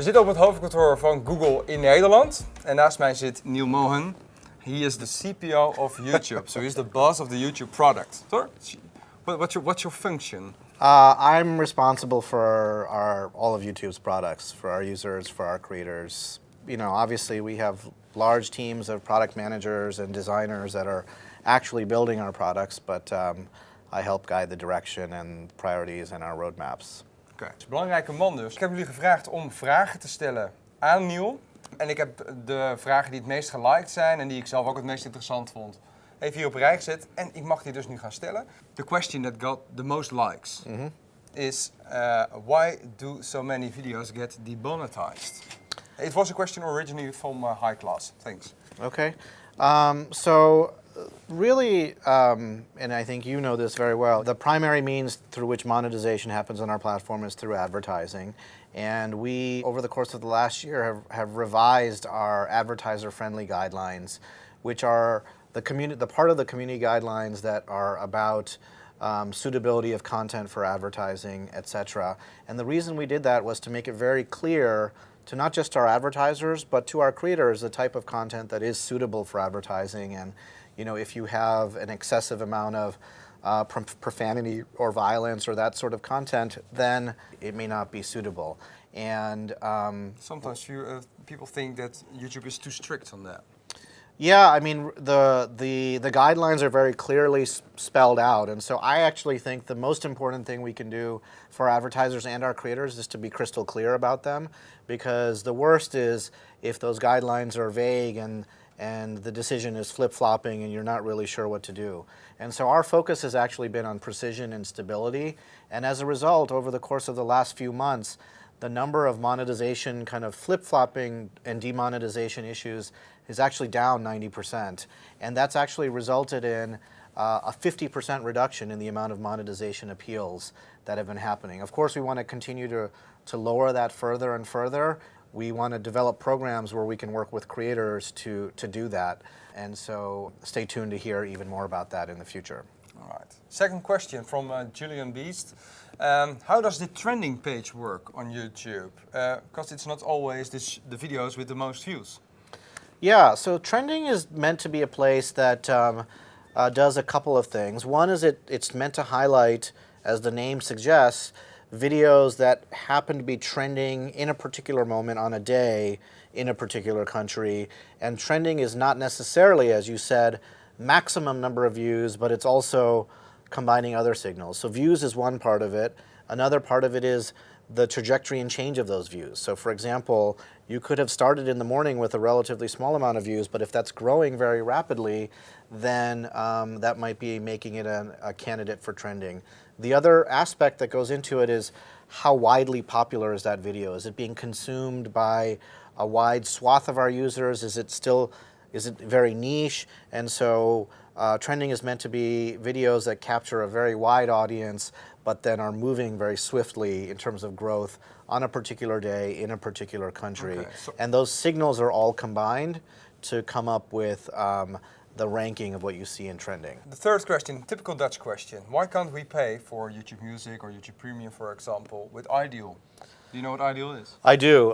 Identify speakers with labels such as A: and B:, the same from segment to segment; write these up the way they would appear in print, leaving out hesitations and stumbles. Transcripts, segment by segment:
A: We zitten op het hoofdkantoor van Google in Nederland. En naast mij zit Neil Mohan. He is the CPO of YouTube. So he's the boss of the YouTube product. What's your function?
B: I'm responsible for all of YouTube's products, for our users, for our creators. You know, obviously we have large teams of product managers and designers that are actually building our products, but I help guide the direction and priorities and our roadmaps.
A: Oké, het is een belangrijke man dus. Ik heb jullie gevraagd om vragen te stellen aan Neil. En ik heb de vragen die het meest geliked zijn en die ik zelf ook het meest interessant vond, even hier op een rij gezet. En ik mag die dus nu gaan stellen. The question that got the most likes is why do so many videos get demonetized? It was a question originally from High Class. Thanks.
B: Okay. So really, and I think you know this very well, the primary means through which monetization happens on our platform is through advertising. And we, over the course of the last year, have revised our advertiser-friendly guidelines, which are the part of the community guidelines that are about suitability of content for advertising, etc. And the reason we did that was to make it very clear to not just our advertisers, but to our creators, the type of content that is suitable for advertising. And you know, if you have an excessive amount of profanity or violence or that sort of content, then it may not be suitable. And
A: sometimes people think that YouTube is too strict on that.
B: Yeah, I mean, the guidelines are very clearly spelled out, and so I actually think the most important thing we can do for advertisers and our creators is to be crystal clear about them, because the worst is if those guidelines are vague and the decision is flip-flopping and you're not really sure what to do. And so our focus has actually been on precision and stability, and as a result, over the course of the last few months, the number of monetization kind of flip-flopping and demonetization issues is actually down 90%. And that's actually resulted in a 50% reduction in the amount of monetization appeals that have been happening. Of course, we want to continue to lower that further and further. We want to develop programs where we can work with creators to do that. And so stay tuned to hear even more about that in the future.
A: All right. Second question from jullie-baas. How does the trending page work on YouTube? Because it's not always the videos with the most views.
B: Yeah, so trending is meant to be a place that does a couple of things. One is it's meant to highlight, as the name suggests, videos that happen to be trending in a particular moment on a day in a particular country. And trending is not necessarily, as you said, maximum number of views, but it's also combining other signals. So views is one part of it. Another part of it is the trajectory and change of those views. So for example, you could have started in the morning with a relatively small amount of views, but if that's growing very rapidly, then that might be making it a candidate for trending. The other aspect that goes into it is how widely popular is that video? Is it being consumed by a wide swath of our users? Is it very niche? And so trending is meant to be videos that capture a very wide audience, but then are moving very swiftly in terms of growth on a particular day in a particular country. Okay, and those signals are all combined to come up with the ranking of what you see in trending.
A: The third question, typical Dutch question. Why can't we pay for YouTube Music or YouTube Premium, for example, with Ideal? Do you know what Ideal is?
B: I do.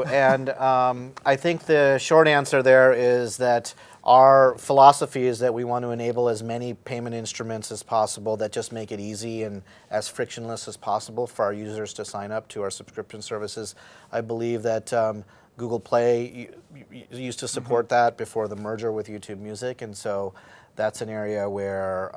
B: And I think the short answer there is that our philosophy is that we want to enable as many payment instruments as possible that just make it easy and as frictionless as possible for our users to sign up to our subscription services. I believe that Google Play used to support that before the merger with YouTube Music, and so that's an area where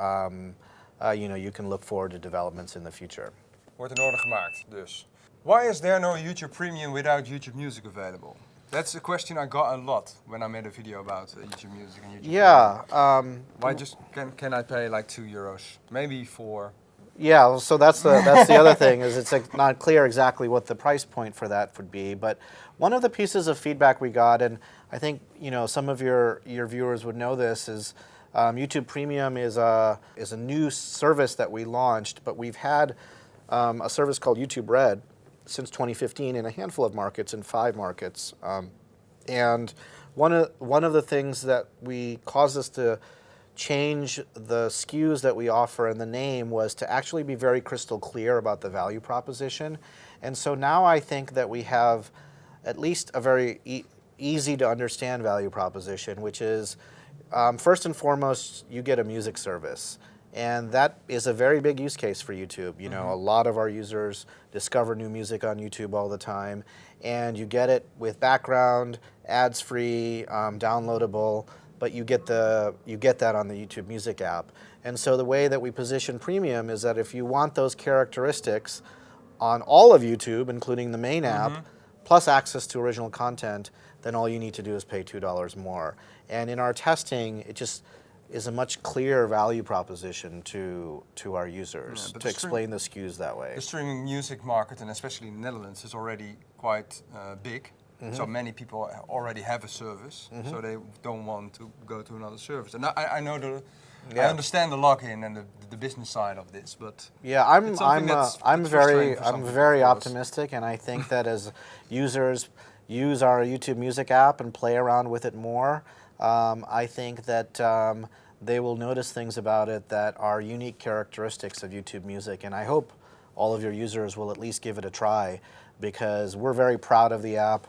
B: you can look forward to developments in the future.
A: Wordt in orde gemaakt, dus. Why is there no YouTube Premium without YouTube Music available? That's a question I got a lot when I made a video about YouTube Music and YouTube Premium. Why just can I pay like €2? Maybe 4.
B: Yeah, so that's the other thing, is it's not clear exactly what the price point for that would be. But one of the pieces of feedback we got, and I think some of your viewers would know this, is YouTube Premium is a new service that we launched, but we've had a service called YouTube Red since 2015 in a handful of markets, in 5 markets. And one of the things that caused us to change the SKUs that we offer and the name was to actually be very crystal clear about the value proposition. And so now I think that we have at least a very easy to understand value proposition, which is first and foremost, you get a music service. And that is a very big use case for YouTube. You know, a lot of our users discover new music on YouTube all the time, and you get it with background, ads-free, downloadable, but you get that on the YouTube Music app. And so the way that we position Premium is that if you want those characteristics on all of YouTube, including the main app, plus access to original content, then all you need to do is pay $2 more. And in our testing, it just is a much clearer value proposition to our users to explain the SKUs that way.
A: The streaming music market, and especially in the Netherlands, is already quite big. So many people already have a service, so they don't want to go to another service. And I know I understand the login and the business side of this, but
B: yeah, I'm very optimistic, and I think that as users use our YouTube Music app and play around with it more, I think that they will notice things about it that are unique characteristics of YouTube Music, and I hope all of your users will at least give it a try, because we're very proud of the app.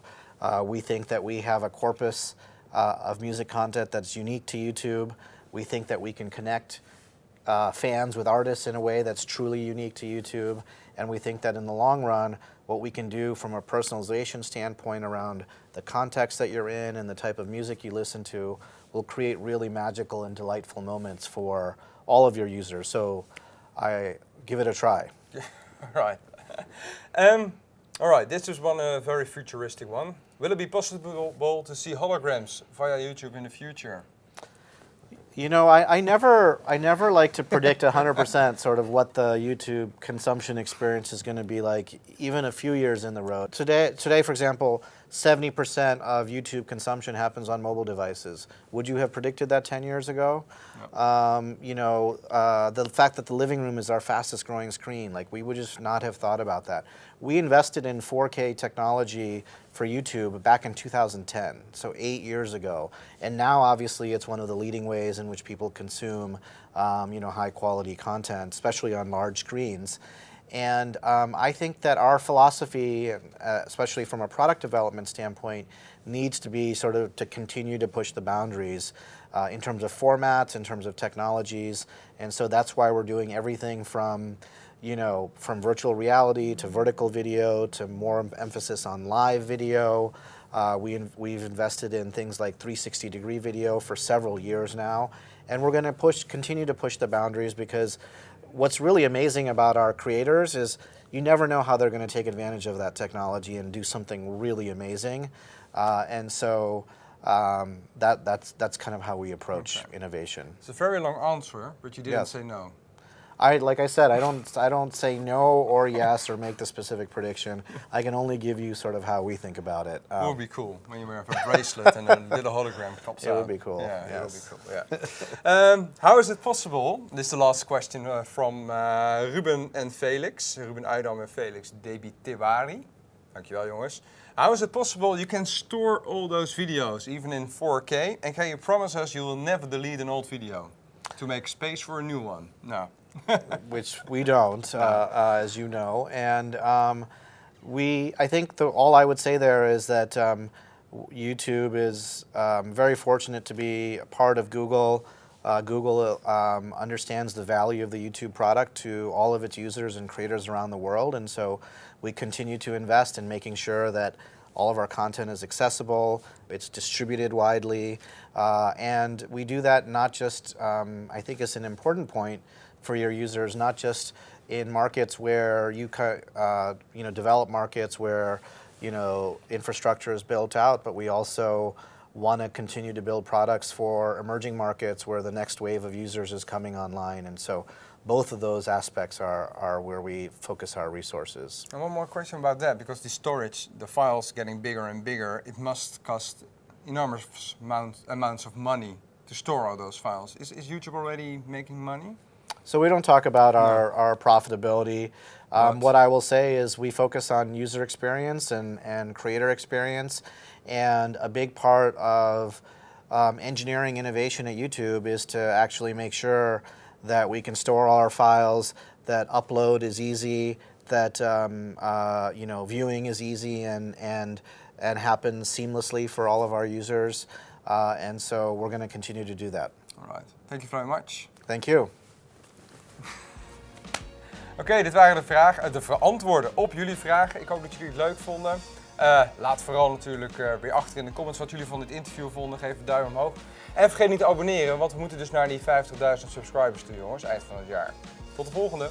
B: We think that we have a corpus of music content that's unique to YouTube. We think that we can connect fans with artists in a way that's truly unique to YouTube, and we think that in the long run, what we can do from a personalization standpoint around the context that you're in and the type of music you listen to will create really magical and delightful moments for all of your users. So I give it a try.
A: Right. All right, this is one very futuristic one. Will it be possible to see holograms via YouTube in the future?
B: You know, I never like to predict 100% sort of what the YouTube consumption experience is going to be like, even a few years in the road. Today, for example, 70% of YouTube consumption happens on mobile devices. Would you have predicted that 10 years ago? No. You know, the fact that the living room is our fastest growing screen, like we would just not have thought about that. We invested in 4K technology for YouTube back in 2010, so 8 years ago. And now obviously it's one of the leading ways in which people consume you know, high quality content, especially on large screens. And I think that our philosophy, especially from a product development standpoint, needs to be sort of to continue to push the boundaries in terms of formats, in terms of technologies. And so that's why we're doing everything from, you know, from virtual reality to vertical video to more emphasis on live video. We've invested in things like 360-degree video for several years now. And we're going to continue to push the boundaries, because what's really amazing about our creators is you never know how they're going to take advantage of that technology and do something really amazing. And so that's kind of how we approach innovation.
A: It's a very long answer, but you didn't say no.
B: Like I said, I don't say no or yes or make the specific prediction. I can only give you sort of how we think about it.
A: It would be cool when you wear a bracelet and a little hologram pops out.
B: It would be cool.
A: Yeah,
B: yes.
A: it would be cool. Yeah. How is it possible? This is the last question from Ruben and Felix. Ruben Uidam en Felix Debitewari. Dankjewel jongens. How is it possible you can store all those videos even in 4K? And can you promise us you will never delete an old video to make space for a new one? No.
B: Which we don't, as you know, and I think all I would say there is that YouTube is very fortunate to be a part of Google. Google understands the value of the YouTube product to all of its users and creators around the world, and so we continue to invest in making sure that all of our content is accessible, it's distributed widely, and we do that not just, I think it's an important point for your users, not just in markets where you know, developed markets where, you know, infrastructure is built out, but we also want to continue to build products for emerging markets where the next wave of users is coming online, and so both of those aspects are where we focus our resources.
A: And one more question about that, because the storage, the files getting bigger and bigger, it must cost enormous amounts of money to store all those files. Is YouTube already making money?
B: So we don't talk about our profitability. What I will say is we focus on user experience and creator experience, and a big part of engineering innovation at YouTube is to actually make sure that we can store all our files, that upload is easy, that you know, viewing is easy and happens seamlessly for all of our users. And so we're going to continue to do that.
A: All right. Thank you very much.
B: Thank you.
A: Oké, dit waren de antwoorden op jullie vragen. Ik hoop dat jullie het leuk vonden. Laat vooral natuurlijk weer achter in de comments wat jullie van dit interview vonden. Geef een duim omhoog. En vergeet niet te abonneren, want we moeten dus naar die 50.000 subscribers toe, jongens, eind van het jaar. Tot de volgende!